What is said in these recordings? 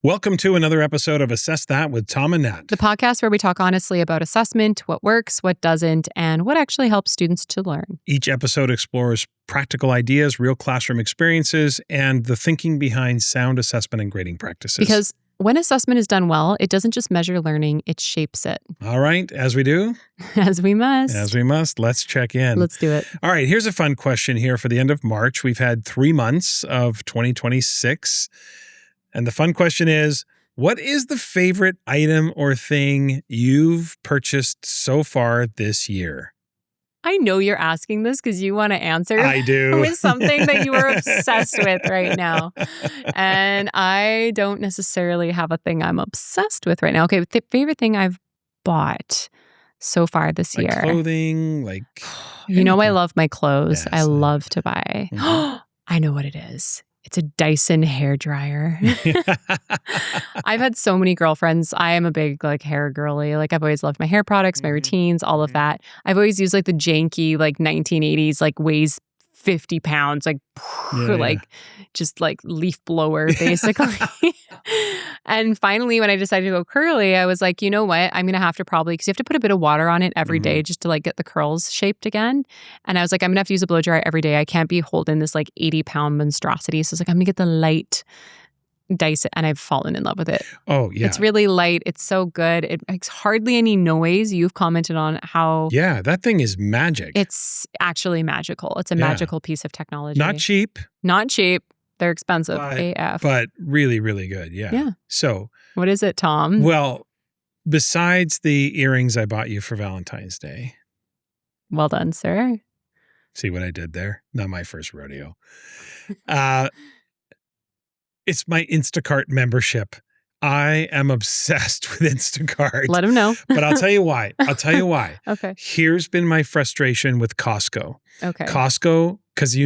Welcome to another episode of Assess That with Tom and Nat. The podcast where we talk honestly about assessment, what works, what doesn't, and what actually helps students to learn. Each episode explores practical ideas, real classroom experiences, and the thinking behind sound assessment and grading practices. Because when assessment is done well, it doesn't just measure learning, it shapes it. All right, as we do. As we must. As we must. Let's check in. Let's do it. All right, here's a fun question here for the end of March. We've had 3 months of 2026. And the fun question is, what is the favorite item or thing you've purchased so far this year? I know you're asking this because you want to answer I do. with something that you are obsessed with right now. And I don't necessarily have a thing I'm obsessed with right now. Okay, the favorite thing I've bought so far this Like year. Clothing, like... You know I love my clothes. Yes. I love to buy. Mm-hmm. I know what it is. It's a Dyson hairdryer. I've had so many girlfriends. I am a big hair girly. I've always loved my hair products, my routines, all of that. I've always used the janky 1980s weighs 50 pounds just leaf blower basically. And finally when I decided to go curly, I was like, you know what? I'm going to have to probably, because you have to put a bit of water on it every day just to get the curls shaped again. And I was like, I'm going to have to use a blow dryer every day. I can't be holding this 80-pound monstrosity. So I was like, I'm going to get the light Dyson, and I've fallen in love with it. Oh, yeah. It's really light. It's so good. It makes hardly any noise. You've commented on how... Yeah, that thing is magic. It's actually magical. It's a magical piece of technology. Not cheap. Not cheap. They're expensive AF. But really, really good. Yeah. Yeah. So... What is it, Tom? Well, besides the earrings I bought you for Valentine's Day. Well done, sir. See what I did there? Not my first rodeo. It's my Instacart membership. I am obsessed with Instacart. Let him know. But I'll tell you why. Okay. Here's been my frustration with Costco. Okay. Costco, because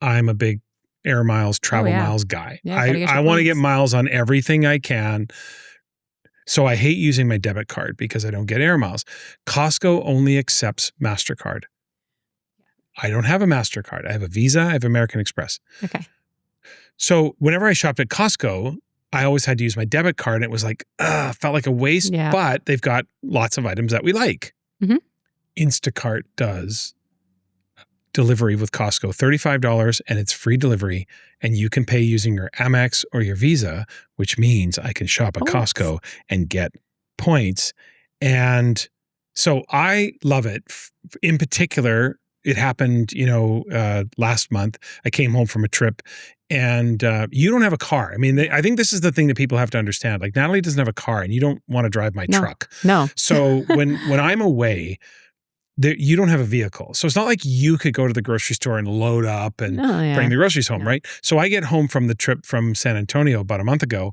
I'm a big air miles, travel miles guy. Yeah, I want to get miles on everything I can. So I hate using my debit card because I don't get air miles. Costco only accepts MasterCard. I don't have a MasterCard. I have a Visa. I have American Express. Okay. So whenever I shopped at Costco, I always had to use my debit card. And it was felt like a waste, but they've got lots of items that we like. Mm-hmm. Instacart does delivery with Costco, $35, and it's free delivery. And you can pay using your Amex or your Visa, which means I can shop at Costco and get points. And so I love it. In particular, it happened, last month. I came home from a trip. And you don't have a car. I mean, I think this is the thing that people have to understand. Natalie doesn't have a car, and you don't want to drive my truck. No. So when I'm away, you don't have a vehicle. So it's not like you could go to the grocery store and load up and bring the groceries home, right? So I get home from the trip from San Antonio about a month ago,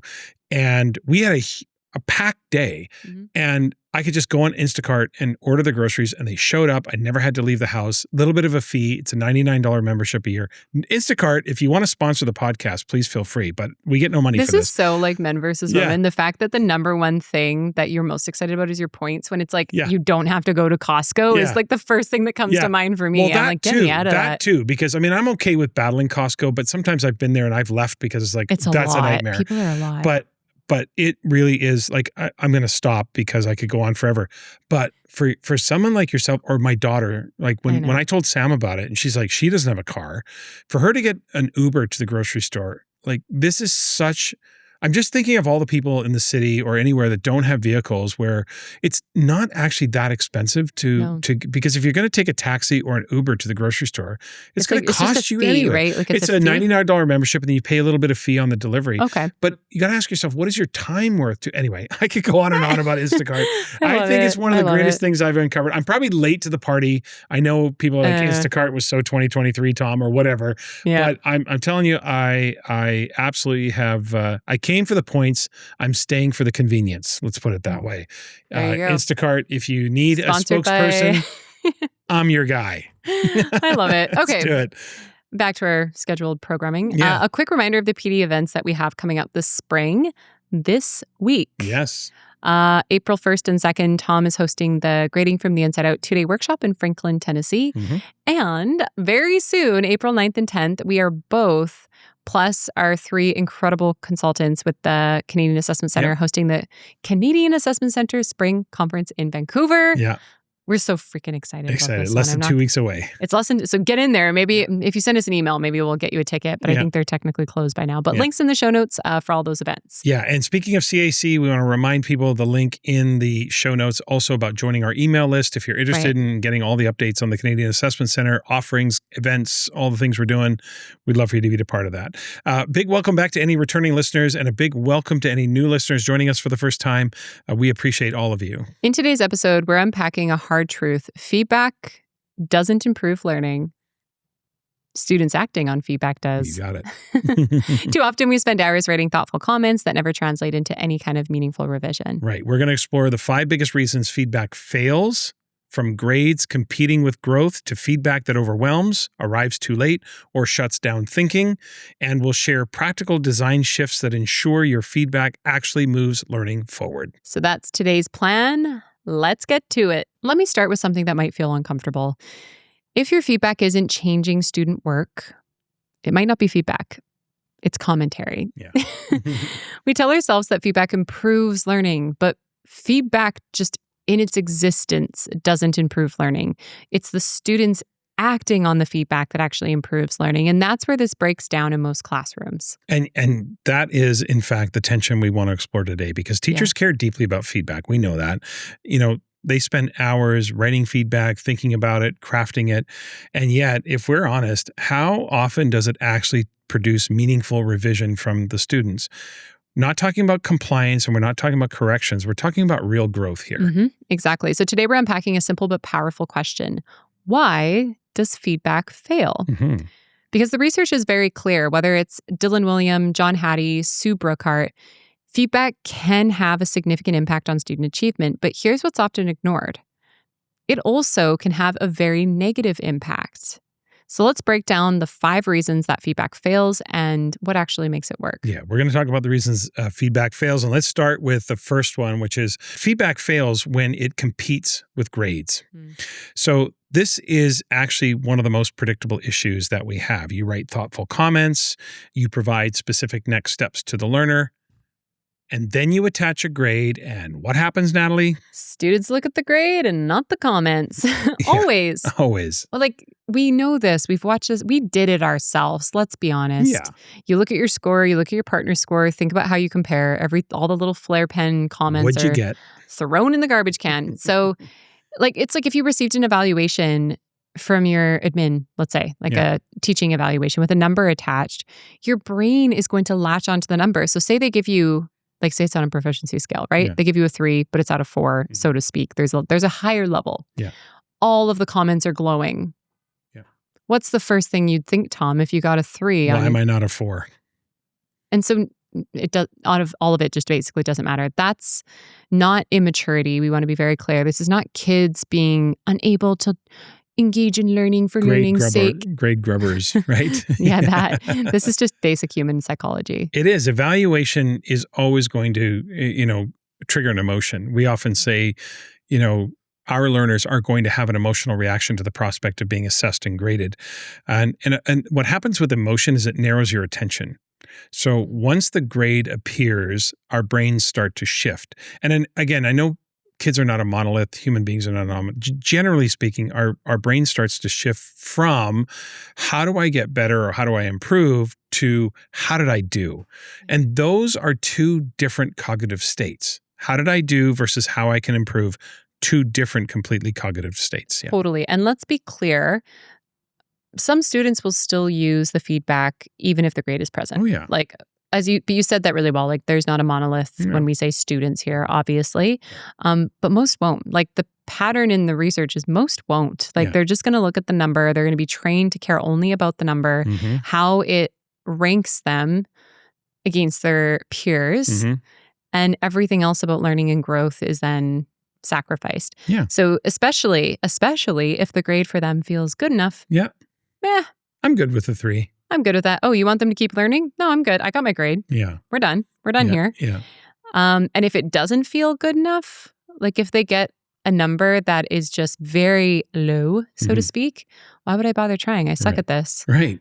and we had a packed day. Mm-hmm. And I could just go on Instacart and order the groceries, and they showed up. I never had to leave the house. A little bit of a fee. It's a $99 membership a year. Instacart, if you want to sponsor the podcast, please feel free, but we get no money for this. This is so men versus women. The fact that the number one thing that you're most excited about is your points, when it's you don't have to go to Costco is the first thing that comes to mind for me. Well, I'm get me out of that. That too, because I'm okay with battling Costco, but sometimes I've been there and I've left because it's that's a a nightmare. People are a lot. But it really is I'm going to stop because I could go on forever. But for someone like yourself or my daughter, when I told Sam about it and she's like, she doesn't have a car, for her to get an Uber to the grocery store, this is such... I'm just thinking of all the people in the city or anywhere that don't have vehicles where it's not actually that expensive to because if you're going to take a taxi or an Uber to the grocery store, it's going to cost you anyway. Right? It's a $99 membership, and then you pay a little bit of fee on the delivery. Okay. But you got to ask yourself, what is your time worth to... Anyway, I could go on and on about Instacart. I think it's one of the greatest things I've uncovered. I'm probably late to the party. I know people are like, Instacart was so 2023, Tom, or whatever. Yeah. But I'm telling you, I absolutely have... I came for the points. I'm staying for the convenience. Let's put it that way. Instacart, if you need Sponsored a spokesperson, I'm your guy. I love it. Okay. Let's do it. Back to our scheduled programming. A quick reminder of the PD events that we have coming up this spring, this week. Yes. April 1st and 2nd, Tom is hosting the Grading from the Inside Out 2-day workshop in Franklin, Tennessee. Mm-hmm. And very soon, April 9th and 10th, we are both plus our 3 incredible consultants with the Canadian Assessment Center hosting the Canadian Assessment Center Spring Conference in Vancouver. Yeah. We're so freaking excited about this Less one. than 2 weeks away. It's less than, so get in there. Maybe if you send us an email, maybe we'll get you a ticket, but I think they're technically closed by now. But links in the show notes for all those events. Yeah, and speaking of CAC, we want to remind people the link in the show notes also about joining our email list if you're interested in getting all the updates on the Canadian Assessment Center, offerings, events, all the things we're doing. We'd love for you to be a part of that. Big welcome back to any returning listeners and a big welcome to any new listeners joining us for the first time. We appreciate all of you. In today's episode, we're unpacking a hard truth. Feedback doesn't improve learning. Students acting on feedback does. You got it. Too often we spend hours writing thoughtful comments that never translate into any kind of meaningful revision. Right. We're going to explore the 5 biggest reasons feedback fails, from grades competing with growth to feedback that overwhelms, arrives too late, or shuts down thinking. And we'll share practical design shifts that ensure your feedback actually moves learning forward. So that's today's plan. Let's get to it. Let me start with something that might feel uncomfortable. If your feedback isn't changing student work, it might not be feedback. It's commentary. Yeah. We tell ourselves that feedback improves learning, but feedback just in its existence doesn't improve learning. It's the students acting on the feedback that actually improves learning. And that's where this breaks down in most classrooms. And that is, in fact, the tension we want to explore today, because teachers care deeply about feedback. We know that. They spend hours writing feedback, thinking about it, crafting it. And yet, if we're honest, how often does it actually produce meaningful revision from the students? Not talking about compliance, and we're not talking about corrections. We're talking about real growth here. Mm-hmm. Exactly. So today we're unpacking a simple but powerful question. Why does feedback fail? Mm-hmm. Because the research is very clear, whether it's Dylan William, John Hattie, Sue Brookhart, feedback can have a significant impact on student achievement, but here's what's often ignored. It also can have a very negative impact. So let's break down the 5 reasons that feedback fails and what actually makes it work. Yeah, we're going to talk about the reasons feedback fails. And let's start with the first one, which is feedback fails when it competes with grades. So this is actually one of the most predictable issues that we have. You write thoughtful comments, you provide specific next steps to the learner, and then you attach a grade. And what happens, Natalie? Students look at the grade and not the comments. Always. Always. Well, we know this. We've watched this. We did it ourselves. Let's be honest. Yeah. You look at your score. You look at your partner's score. Think about how you compare. All the little flare pen comments What'd you get? Thrown in the garbage can. So, it's like if you received an evaluation from your admin, let's say, a teaching evaluation with a number attached, your brain is going to latch onto the number. So say they give you, say it's on a proficiency scale, right? Yeah. They give you a 3, but it's out of 4, so to speak. There's a higher level. Yeah. All of the comments are glowing. Yeah. What's the first thing you'd think, Tom, if you got a 3? Why am I not a 4? And so it does, out of all of it, just basically doesn't matter. That's not immaturity. We want to be very clear. This is not kids being unable to engage in learning for learning's sake. Grade grubbers, right? Yeah, this is just basic human psychology. It is. Evaluation is always going to, trigger an emotion. We often say, our learners are going to have an emotional reaction to the prospect of being assessed and graded. And what happens with emotion is it narrows your attention. So once the grade appears, our brains start to shift. And then again, I know kids are not a monolith. Human beings are not a monolith. Generally speaking, our brain starts to shift from how do I get better or how do I improve to how did I do? And those are 2 different cognitive states. How did I do versus how I can improve, 2 different completely cognitive states. Yeah. Totally. And let's be clear. Some students will still use the feedback even if the grade is present. Oh, yeah. But you said that really well. There's not a monolith when we say students here, obviously. But most won't. The pattern in the research is most won't. They're just going to look at the number. They're going to be trained to care only about the number, how it ranks them against their peers. And everything else about learning and growth is then sacrificed. Yeah. So especially if the grade for them feels good enough. Yeah. I'm good with the 3. I'm good with that. Oh, you want them to keep learning? No, I'm good. I got my grade. Yeah. We're done. We're done here. Yeah. And if it doesn't feel good enough, if they get a number that is just very low, so to speak, why would I bother trying? I suck at this. Right.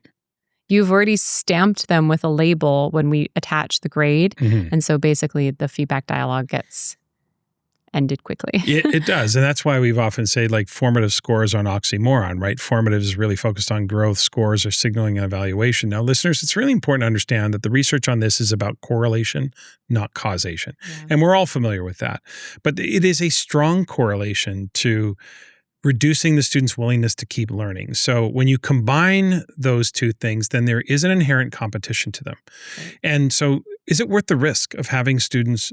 you've already stamped them with a label when we attach the grade. And so basically the feedback dialogue gets ended quickly. It does. And that's why we've often said like formative scores are an oxymoron, right? Formative is really focused on growth. Scores are signaling and evaluation. Now, listeners, it's really important to understand that the research on this is about correlation, not causation. Yeah. And we're all familiar with that. But it is a strong correlation to reducing the student's willingness to keep learning. So when you combine those two things, then there is an inherent competition to them. Right. And so is it worth the risk of having students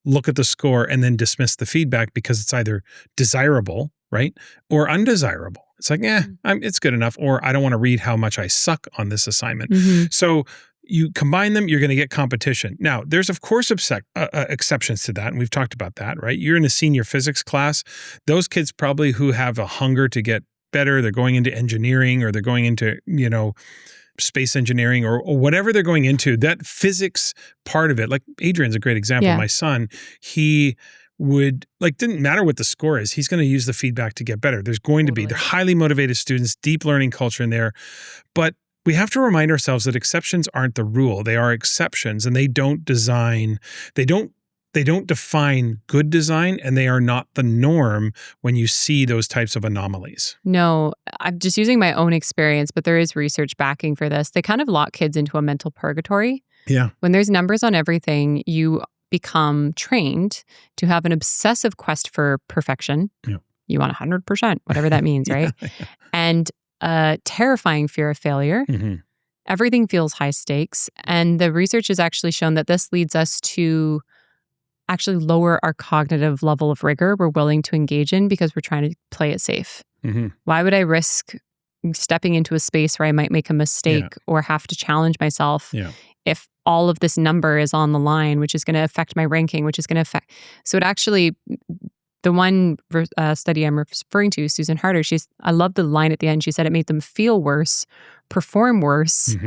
look at the score and then dismiss the feedback because it's either desirable, right, or undesirable? It's like, it's good enough, or I don't want to read how much I suck on this assignment. So you combine them, you're going to get competition. Now, there's of course exceptions to that, and we've talked about that, right? You're in a senior physics class. Those kids probably who have a hunger to get better, they're going into engineering or they're going into, space engineering or whatever they're going into, that physics part of it, like Adrian's a great example. Yeah. My son, he would didn't matter what the score is. He's going to use the feedback to get better. There's going to be, they're highly motivated students, deep learning culture in there. But we have to remind ourselves that exceptions aren't the rule. They are exceptions, and they don't define good design, and they are not the norm when you see those types of anomalies. No, I'm just using my own experience, but there is research backing for this. They kind of lock kids into a mental purgatory. Yeah. When there's numbers on everything, you become trained to have an obsessive quest for perfection. Yeah. You want 100%, whatever that means, right? Yeah. And a terrifying fear of failure. Everything feels high stakes. And the research has actually shown that this leads us to actually lower our cognitive level of rigor we're willing to engage in because we're trying to play it safe. Why would I risk stepping into a space where I might make a mistake or have to challenge myself if all of this number is on the line, which is going to affect my ranking, which is going to affect... So it actually... The one study I'm referring to, Susan Harder, I love the line at the end. She said it made them feel worse, perform worse,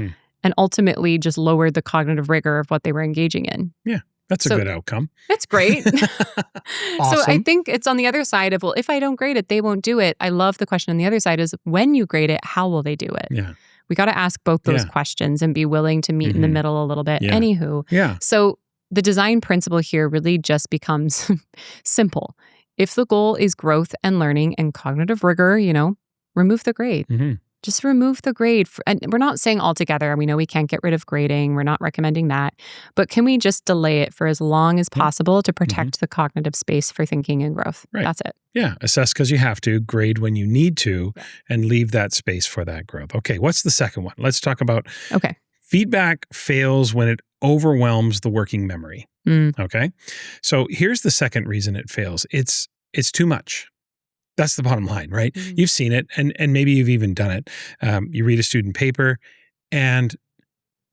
and ultimately just lowered the cognitive rigor of what they were engaging in. Yeah. That's a good outcome. It's great. Awesome. So I think it's on the other side of, well, if I don't grade it, they won't do it. I love the question on the other side is, when you grade it, how will they do it? Yeah. We got to ask both those questions and be willing to meet in the middle a little bit. Yeah. Anywho. Yeah. So the design principle here really just becomes simple. If the goal is growth and learning and cognitive rigor, remove the grade. Just remove the grade. And we're not saying altogether, we know we can't get rid of grading. We're not recommending that. But can we just delay it for as long as possible to protect the cognitive space for thinking and growth? Right. That's it. Yeah. Assess because you have to, grade when you need to, and leave that space for that growth. Okay. What's the second one? Let's talk about feedback fails when it overwhelms the working memory. Okay. So here's the second reason it fails. It's too much. That's the bottom line, right? You've seen it, and maybe you've even done it. You read a student paper, and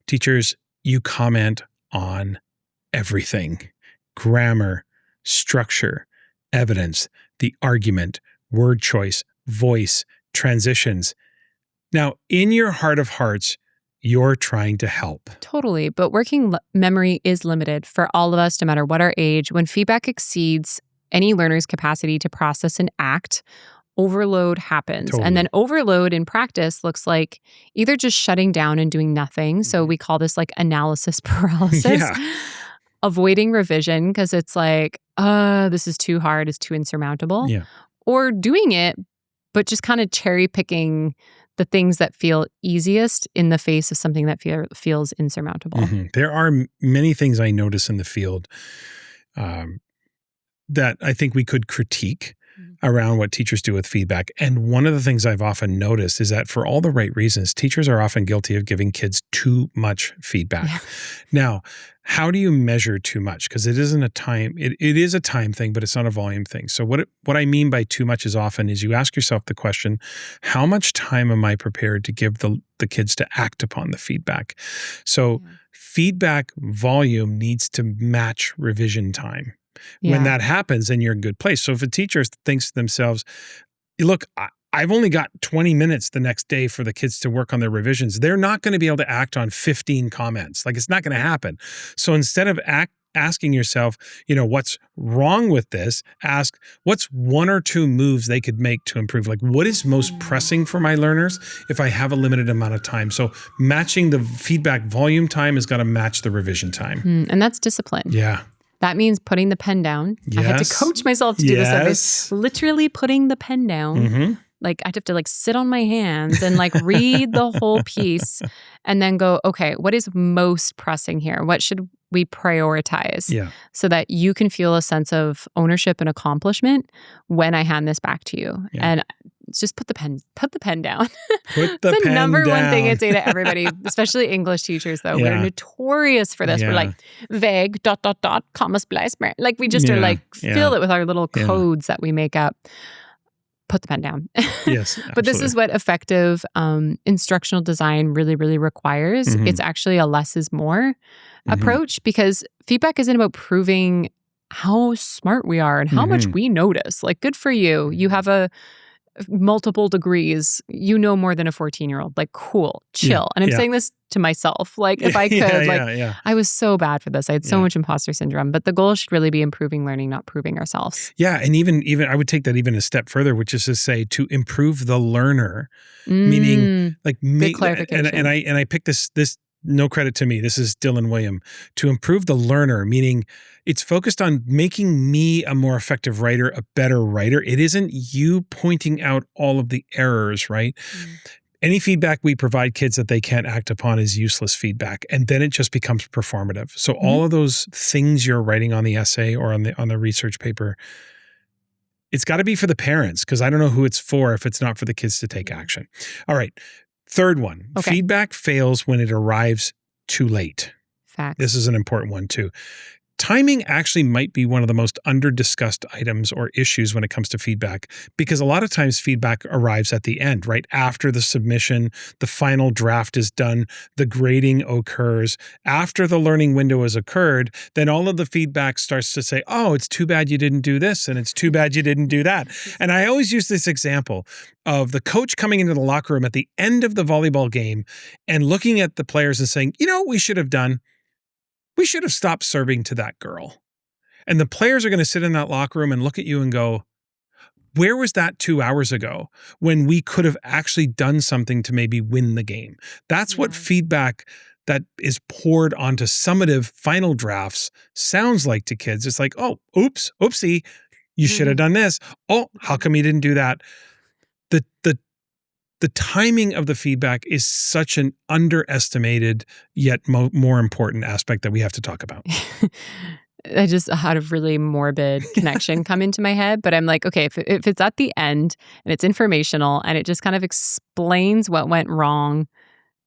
teachers, you comment on everything. Grammar, structure, evidence, the argument, word choice, voice, transitions. Now, in your heart of hearts, you're trying to help. Totally. But working memory is limited for all of us, no matter what our age. When feedback exceeds any learner's capacity to process and act, overload happens. Totally. And then overload in practice looks like either just shutting down and doing nothing. So we call this analysis paralysis. Avoiding revision because it's this is too hard, it's too insurmountable. Yeah. Or doing it, but just kind of cherry picking the things that feel easiest in the face of something that feels insurmountable. There are many things I notice in the field that I think we could critique around what teachers do with feedback. And one of the things I've often noticed is that for all the right reasons, teachers are often guilty of giving kids too much feedback. Yeah. Now, how do you measure too much? Because it isn't a time, it is a time thing, but it's not a volume thing. So what I mean by too much is often is you ask yourself the question, how much time am I prepared to give the kids to act upon the feedback? So feedback volume needs to match revision time. Yeah. When that happens, then you're in a good place. So if a teacher thinks to themselves, look, I've only got 20 minutes the next day for the kids to work on their revisions, they're not going to be able to act on 15 comments. It's not going to happen. So instead of asking yourself, what's wrong with this? Ask what's one or two moves they could make to improve. Like, what is most pressing for my learners if I have a limited amount of time? So matching the feedback volume time has got to match the revision time. And that's discipline. Yeah. That means putting the pen down. Yes. I had to coach myself to do this. Literally putting the pen down. Mm-hmm. Like, I'd have to sit on my hands and read the whole piece and then go, okay, what is most pressing here? What should we prioritize? Yeah. So that you can feel a sense of ownership and accomplishment when I hand this back to you. Yeah. And just put the pen down. Put the it's the pen number down. one thing I'd say to everybody, especially English teachers, though. Yeah. We're notorious for this. Yeah. We're like, vague, ... comma, splice, like we just are fill it with our little codes that we make up. Put the pen down. Yes. But this is what effective instructional design really, really requires. Mm-hmm. It's actually a less is more approach, because feedback isn't about proving how smart we are and how much we notice. Like, good for you. You have multiple degrees, more than a 14-year-old. Like, cool, chill. And I'm saying this to myself. Like, if I could, I was so bad for this. I had so much imposter syndrome. But the goal should really be improving learning, not proving ourselves. Yeah. And even I would take that even a step further, which is to say to improve the learner, meaning good clarification. And I picked this, no credit to me. This is Dylan William. To improve the learner, meaning it's focused on making me a more effective writer, a better writer. It isn't you pointing out all of the errors, right? Any feedback we provide kids that they can't act upon is useless feedback. And then it just becomes performative. So all of those things you're writing on the essay or on the research paper, it's got to be for the parents, because I don't know who it's for if it's not for the kids to take action. All right. Third one, feedback fails when it arrives too late. Fact. This is an important one too. Timing actually might be one of the most under-discussed items or issues when it comes to feedback, because a lot of times feedback arrives at the end, right? After the submission, the final draft is done, the grading occurs. After the learning window has occurred, then all of the feedback starts to say, oh, it's too bad you didn't do this, and it's too bad you didn't do that. And I always use this example of the coach coming into the locker room at the end of the volleyball game and looking at the players and saying, what we should have done? We should have stopped serving to that girl. And the players are going to sit in that locker room and look at you and go, where was that 2 hours ago when we could have actually done something to maybe win the game? That's what feedback that is poured onto summative final drafts sounds like to kids. It's like, oh, oops, oopsie, you should have done this. Oh, how come you didn't do that? The timing of the feedback is such an underestimated yet more important aspect that we have to talk about. I just had a really morbid connection come into my head, but I'm like, okay, if it's at the end and it's informational and it just kind of explains what went wrong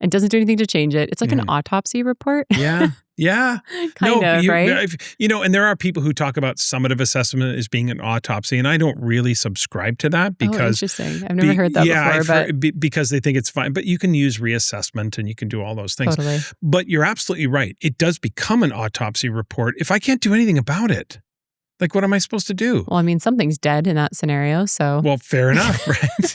and doesn't do anything to change it, it's like an autopsy report. Yeah. Kind of, right? And there are people who talk about summative assessment as being an autopsy, and I don't really subscribe to that because... interesting. I've never heard that before. Because they think it's fine. But you can use reassessment and you can do all those things. Totally. But you're absolutely right. It does become an autopsy report if I can't do anything about it. Like, what am I supposed to do? Well, I mean, something's dead in that scenario, so... Well, fair enough, right?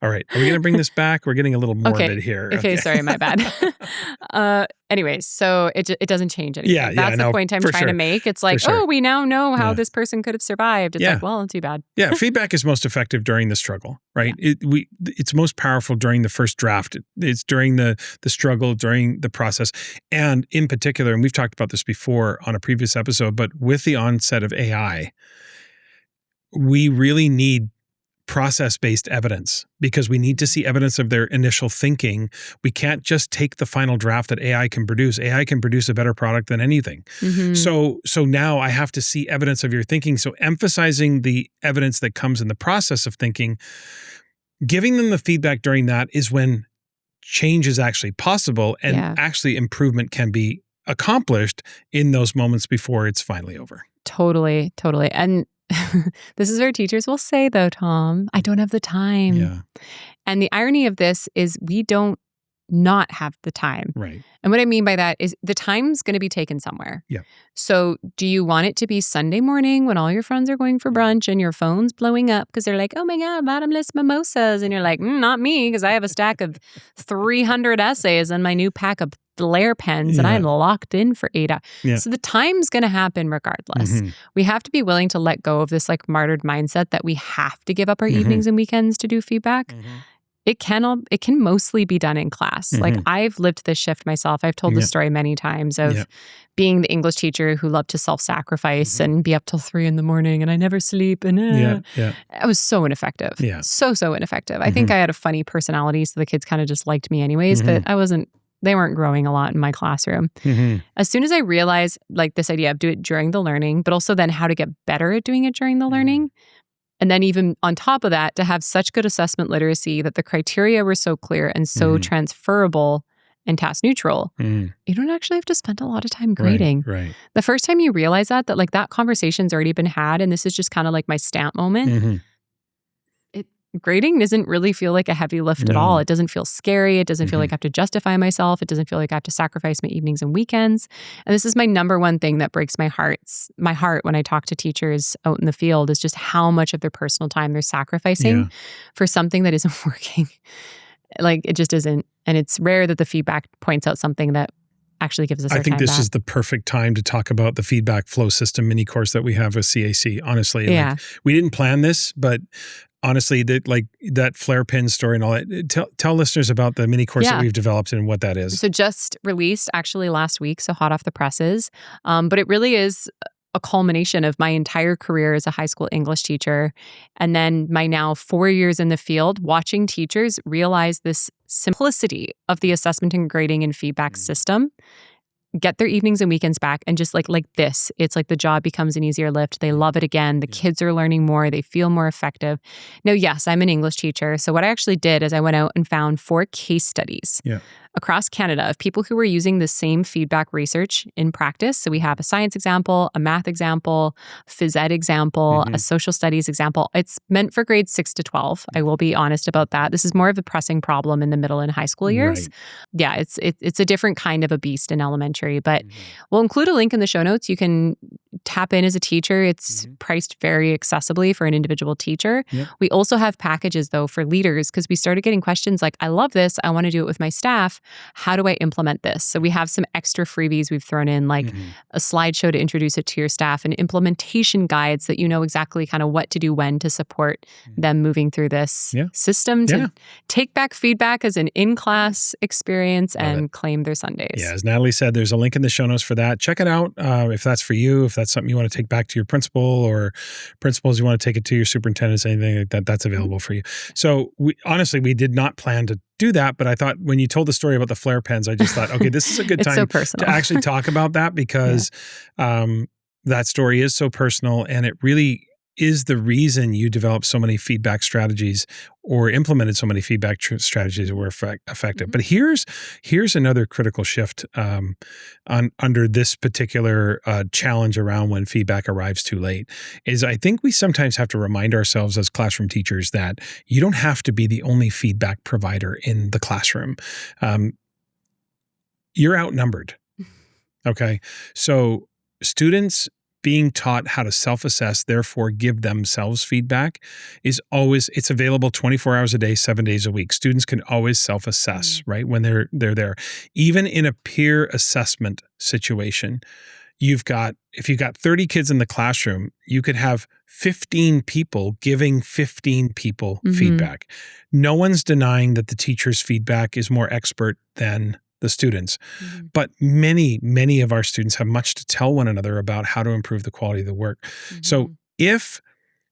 All right. Are we going to bring this back? We're getting a little morbid here. Okay, sorry, my bad. Anyways, so it doesn't change anything. That's the point I'm trying to make. It's like, we now know how this person could have survived. It's like, well, too bad. Yeah, feedback is most effective during the struggle, right? It's most powerful during the first draft. It's during the struggle, during the process. And in particular, and we've talked about this before on a previous episode, but with the onset of AI, we really need process-based evidence because we need to see evidence of their initial thinking. We can't just take the final draft that AI can produce. AI can produce a better product than anything. So now I have to see evidence of your thinking. So emphasizing the evidence that comes in the process of thinking, giving them the feedback during that is when change is actually possible and actually improvement can be accomplished in those moments before it's finally over. Totally. And this is where teachers will say, though, Tom, I don't have the time. Yeah. And the irony of this is we don't not have the time. Right. And what I mean by that is the time's going to be taken somewhere. Yeah. So do you want it to be Sunday morning when all your friends are going for brunch and your phone's blowing up because they're like, oh my God, bottomless mimosas. And you're like, not me, because I have a stack of 300 essays and my new pack of flare pens and I'm locked in for 8 hours. Yeah. So the time's going to happen regardless. We have to be willing to let go of this like martyred mindset that we have to give up our evenings and weekends to do feedback. It can mostly be done in class. Like I've lived this shift myself. I've told this story many times of being the English teacher who loved to self-sacrifice and be up till 3 a.m. and I never sleep. And I was so ineffective. Yeah. So ineffective. I think I had a funny personality, so the kids kind of just liked me anyways, but they weren't growing a lot in my classroom. As soon as I realized like this idea of do it during the learning, but also then how to get better at doing it during the learning, and then even on top of that, to have such good assessment literacy that the criteria were so clear and so transferable and task neutral, you don't actually have to spend a lot of time grading. Right. The first time you realize that like that conversation's already been had and this is just kind of like my stamp moment, grading doesn't really feel like a heavy lift at all. It doesn't feel scary. It doesn't feel like I have to justify myself. It doesn't feel like I have to sacrifice my evenings and weekends. And this is my number one thing that breaks my heart when I talk to teachers out in the field is just how much of their personal time they're sacrificing for something that isn't working. Like it just isn't. And it's rare that the feedback points out something that actually gives us our I think time this back. is the perfect time to talk about the feedback flow system mini course that we have with CAC. Honestly, like, we didn't plan this, but honestly, that flare pin story and all that. Tell listeners about the mini course that we've developed and what that is. So just released actually last week, so hot off the presses. But it really is a culmination of my entire career as a high school English teacher. And then my now 4 years in the field, watching teachers realize this simplicity of the assessment and grading and feedback system, get their evenings and weekends back, and just like this, it's like the job becomes an easier lift. They love it again. The kids are learning more. They feel more effective. Now, yes, I'm an English teacher. So what I actually did is I went out and found 4 case studies across Canada of people who were using the same feedback research in practice. So we have a science example, a math example, phys ed example, a social studies example. It's meant for grades 6 to 12. I will be honest about that. This is more of a pressing problem in the middle and high school years. Yeah, it's a different kind of a beast in elementary, but we'll include a link in the show notes. You can tap in as a teacher. It's priced very accessibly for an individual teacher. We also have packages though for leaders because we started getting questions like, I love this. I want to do it with my staff. How do I implement this? So we have some extra freebies we've thrown in, like a slideshow to introduce it to your staff and implementation guides that you know exactly kind of what to do when to support them moving through this system to take back feedback as an in-class experience and claim their Sundays. Yeah, as Natalie said, there's a link in the show notes for that. Check it out if that's for you, if that's something you want to take back to your principal or principals, you want to take it to your superintendents, anything like that, that's available for you. So we did not plan to do that, but I thought when you told the story about the flare pens, I just thought, okay, this is a good time to actually talk about that because that story is so personal and it really is the reason you developed so many feedback strategies or implemented so many feedback strategies that were effective. But here's another critical shift under this particular challenge around when feedback arrives too late is I think we sometimes have to remind ourselves as classroom teachers that you don't have to be the only feedback provider in the classroom. You're outnumbered. Okay. So students being taught how to self-assess, therefore give themselves feedback it's available 24 hours a day, 7 days a week. Students can always self-assess, right? When they're there. Even in a peer assessment situation, if you've got 30 kids in the classroom, you could have 15 people giving 15 people feedback. No one's denying that the teacher's feedback is more expert than the students. But many, many of our students have much to tell one another about how to improve the quality of the work. So if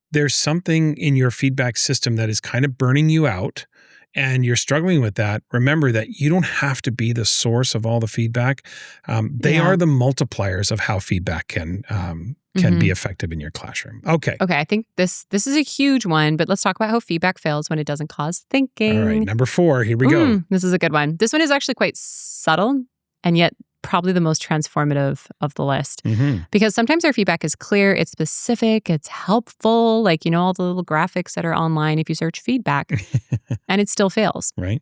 there's something in your feedback system that is kind of burning you out and you're struggling with that, remember that you don't have to be the source of all the feedback. They are the multipliers of how feedback can be effective in your classroom. Okay, I think this is a huge one, but let's talk about how feedback fails when it doesn't cause thinking. All right, number 4, here we go. This is a good one. This one is actually quite subtle and yet probably the most transformative of the list. Because sometimes our feedback is clear, it's specific, it's helpful, like, all the little graphics that are online if you search feedback, and it still fails. Right.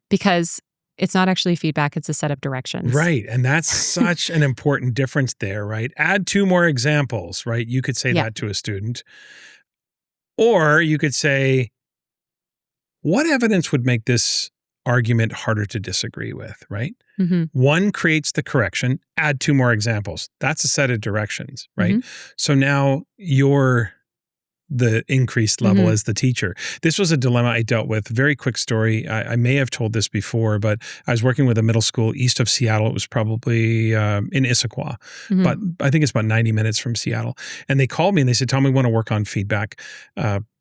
Because it's not actually feedback, it's a set of directions. Right. And that's such an important difference there, right? Add 2 more examples, right? You could say that to a student. Or you could say, what evidence would make this argument harder to disagree with, right? Mm-hmm. One creates the correction, add 2 more examples. That's a set of directions, right? So now you're the increased level as the teacher. This was a dilemma I dealt with. Very quick story. I may have told this before, but I was working with a middle school east of Seattle. It was probably in Issaquah, but I think it's about 90 minutes from Seattle. And they called me and they said, Tom, we want to work on feedback.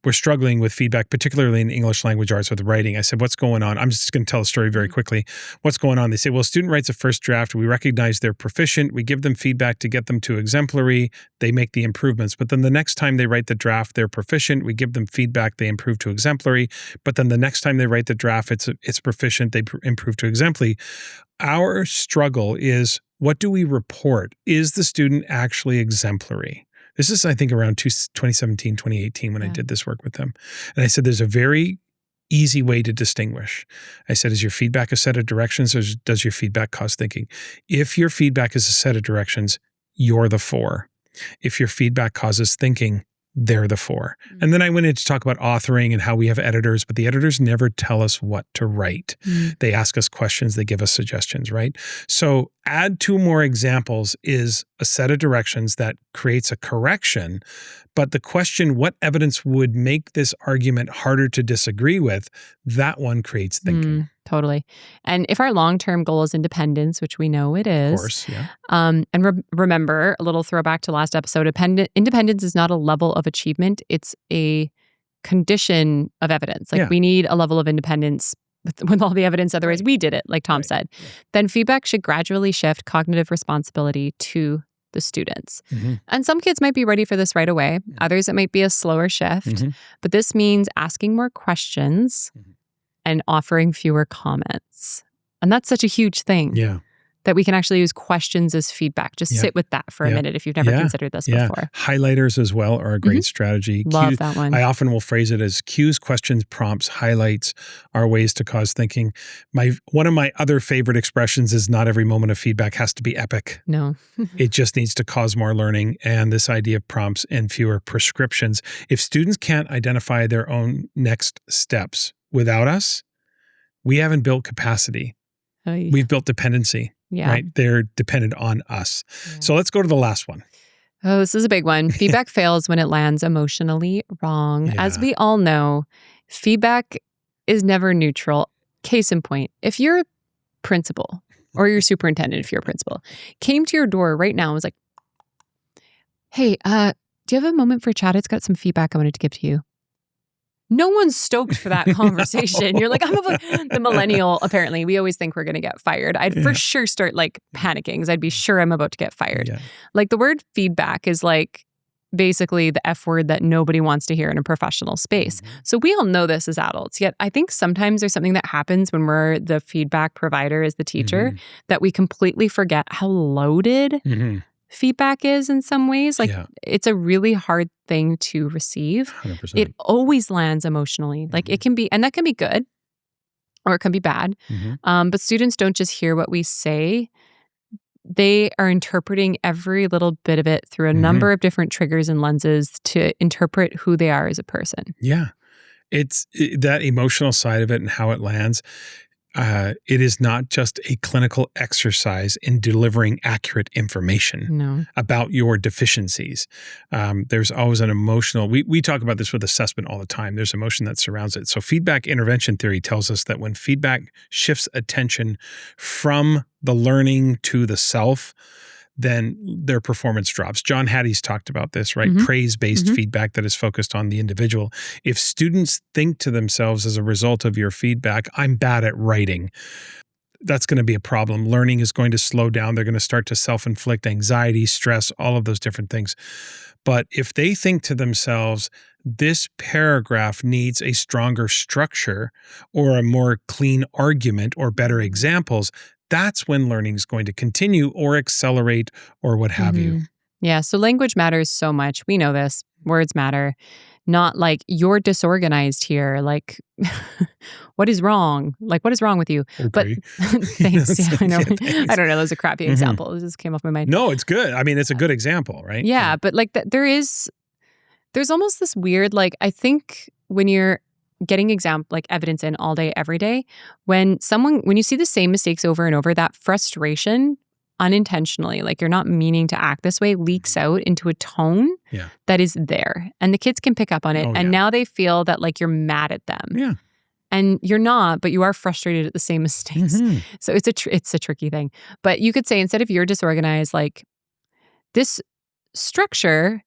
We're struggling with feedback, particularly in English language arts with writing. I said, what's going on? I'm just going to tell a story very quickly. What's going on? They say, well, a student writes a first draft. We recognize they're proficient. We give them feedback to get them to exemplary. They make the improvements. But then the next time they write the draft, they're proficient. We give them feedback. They improve to exemplary. But then the next time they write the draft, it's proficient. They improve to exemplary. Our struggle is, what do we report? Is the student actually exemplary? This is, I think, around 2017, 2018 when I did this work with them. And I said, there's a very easy way to distinguish. I said, is your feedback a set of directions or does your feedback cause thinking? If your feedback is a set of directions, you're the 4. If your feedback causes thinking, they're the 4. And then I went in to talk about authoring and how we have editors, but the editors never tell us what to write. They ask us questions, they give us suggestions, right? So add 2 more examples is a set of directions that creates a correction. But the question, what evidence would make this argument harder to disagree with, that one creates thinking. Totally. And if our long-term goal is independence, which we know it is. Of course, yeah. And remember, a little throwback to last episode, independence is not a level of achievement. It's a condition of evidence. Like we need a level of independence with all the evidence. Otherwise, we did it, like Tom said. Then feedback should gradually shift cognitive responsibility to the students. And some kids might be ready for this right away. Others, it might be a slower shift. But this means asking more questions and offering fewer comments. And that's such a huge thing. That we can actually use questions as feedback. Just sit with that for a minute if you've never considered this before. Highlighters as well are a great strategy. Love that one. I often will phrase it as cues, questions, prompts, highlights are ways to cause thinking. One of my other favorite expressions is not every moment of feedback has to be epic. No. It just needs to cause more learning. And this idea of prompts and fewer prescriptions. If students can't identify their own next steps without us, we haven't built capacity. We've built dependency. Right? They're dependent on us. So let's go to the last one. Oh, this is a big one. Feedback fails when it lands emotionally wrong. As we all know, feedback is never neutral. Case in point, if your principal or your superintendent, if you're a principal, came to your door right now and was like, hey, do you have a moment for chat? It's got some feedback I wanted to give to you. No one's stoked for that conversation. No. You're like, the millennial, apparently, we always think we're going to get fired. I'd for sure start like panicking because I'd be sure I'm about to get fired. Like the word feedback is like basically the F word that nobody wants to hear in a professional space. So we all know this as adults. Yet I think sometimes there's something that happens when we're the feedback provider as the teacher that we completely forget how loaded feedback is in some ways. Like it's a really hard thing to receive. 100%. It always lands emotionally. Like it can be, and that can be good or it can be bad. But students don't just hear what we say. They are interpreting every little bit of it through a number of different triggers and lenses to interpret who they are as a person. It's that emotional side of it and how it lands. It is not just a clinical exercise in delivering accurate information about your deficiencies. There's always an emotional, we talk about this with assessment all the time. There's emotion that surrounds it. So feedback intervention theory tells us that when feedback shifts attention from the learning to the self, then their performance drops. John Hattie's talked about this, right? Praise-based feedback that is focused on the individual. If students think to themselves as a result of your feedback, I'm bad at writing, that's going to be a problem. Learning is going to slow down. They're going to start to self-inflict anxiety, stress, all of those different things. But if they think to themselves, this paragraph needs a stronger structure or a more clean argument or better examples, that's when learning is going to continue or accelerate or what have you. Yeah. So language matters so much. We know this. Words matter. Not like you're disorganized here. Like, what is wrong? Like, what is wrong with you? Okay. But thanks. Yeah, I know. Thanks. I don't know. That was a crappy example. It just came off my mind. No, it's good. I mean, it's a good example, right? Yeah. But like there's almost this weird, like, I think when you're getting evidence in all day, every day, when you see the same mistakes over and over, that frustration unintentionally, like you're not meaning to act this way, leaks out into a tone that is there. And the kids can pick up on it. And now they feel that like you're mad at them. Yeah. And you're not, but you are frustrated at the same mistakes. Mm-hmm. So it's a tricky thing. But you could say, instead of you're disorganized, like, this structure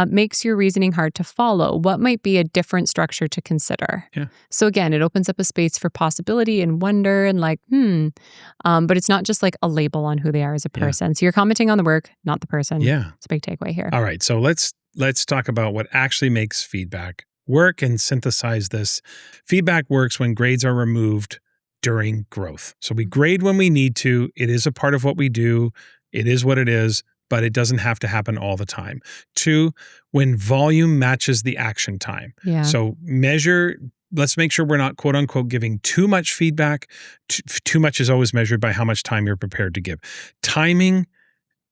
makes your reasoning hard to follow. What might be a different structure to consider? Yeah. So again, it opens up a space for possibility and wonder and like, but it's not just like a label on who they are as a person. So you're commenting on the work, not the person. Yeah. It's a big takeaway here. All right. So let's talk about what actually makes feedback work and synthesize this. Feedback works when grades are removed during growth. So we grade when we need to. It is a part of what we do. It is what it is, but it doesn't have to happen all the time. 2, when volume matches the action time. Yeah. So let's make sure we're not quote unquote giving too much feedback. Too much is always measured by how much time you're prepared to give. Timing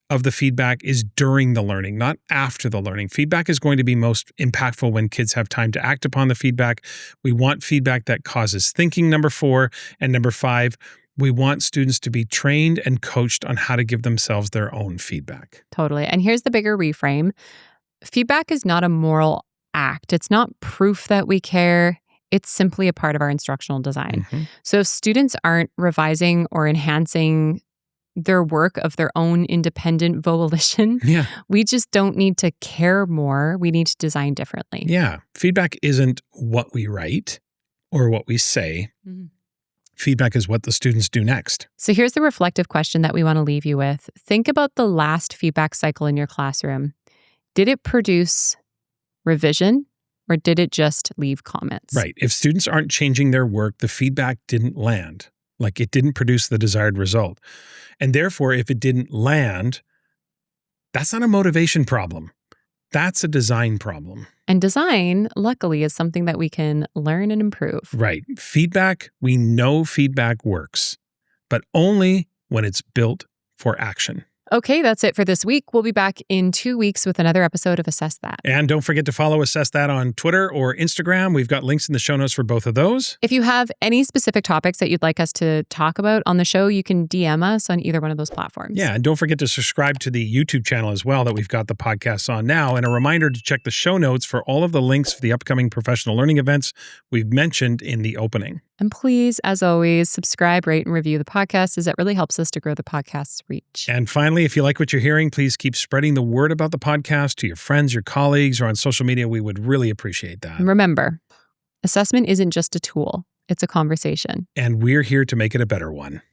of the feedback is during the learning, not after the learning. Feedback is going to be most impactful when kids have time to act upon the feedback. We want feedback that causes thinking, number 4. And number 5, we want students to be trained and coached on how to give themselves their own feedback. Totally. And here's the bigger reframe. Feedback is not a moral act. It's not proof that we care. It's simply a part of our instructional design. Mm-hmm. So if students aren't revising or enhancing their work of their own independent volition, we just don't need to care more. We need to design differently. Yeah. Feedback isn't what we write or what we say. Mm-hmm. Feedback is what the students do next. So here's the reflective question that we want to leave you with. Think about the last feedback cycle in your classroom. Did it produce revision or did it just leave comments? Right. If students aren't changing their work, the feedback didn't land. Like, it didn't produce the desired result. And therefore, if it didn't land, that's not a motivation problem. That's a design problem. And design, luckily, is something that we can learn and improve. Right. Feedback, we know feedback works, but only when it's built for action. Okay, that's it for this week. We'll be back in 2 weeks with another episode of Assess That. And don't forget to follow Assess That on Twitter or Instagram. We've got links in the show notes for both of those. If you have any specific topics that you'd like us to talk about on the show, you can DM us on either one of those platforms. Yeah, and don't forget to subscribe to the YouTube channel as well that we've got the podcasts on now. And a reminder to check the show notes for all of the links for the upcoming professional learning events we've mentioned in the opening. And please, as always, subscribe, rate, and review the podcast, as it really helps us to grow the podcast's reach. And finally, if you like what you're hearing, please keep spreading the word about the podcast to your friends, your colleagues, or on social media. We would really appreciate that. And remember, assessment isn't just a tool, it's a conversation. And we're here to make it a better one.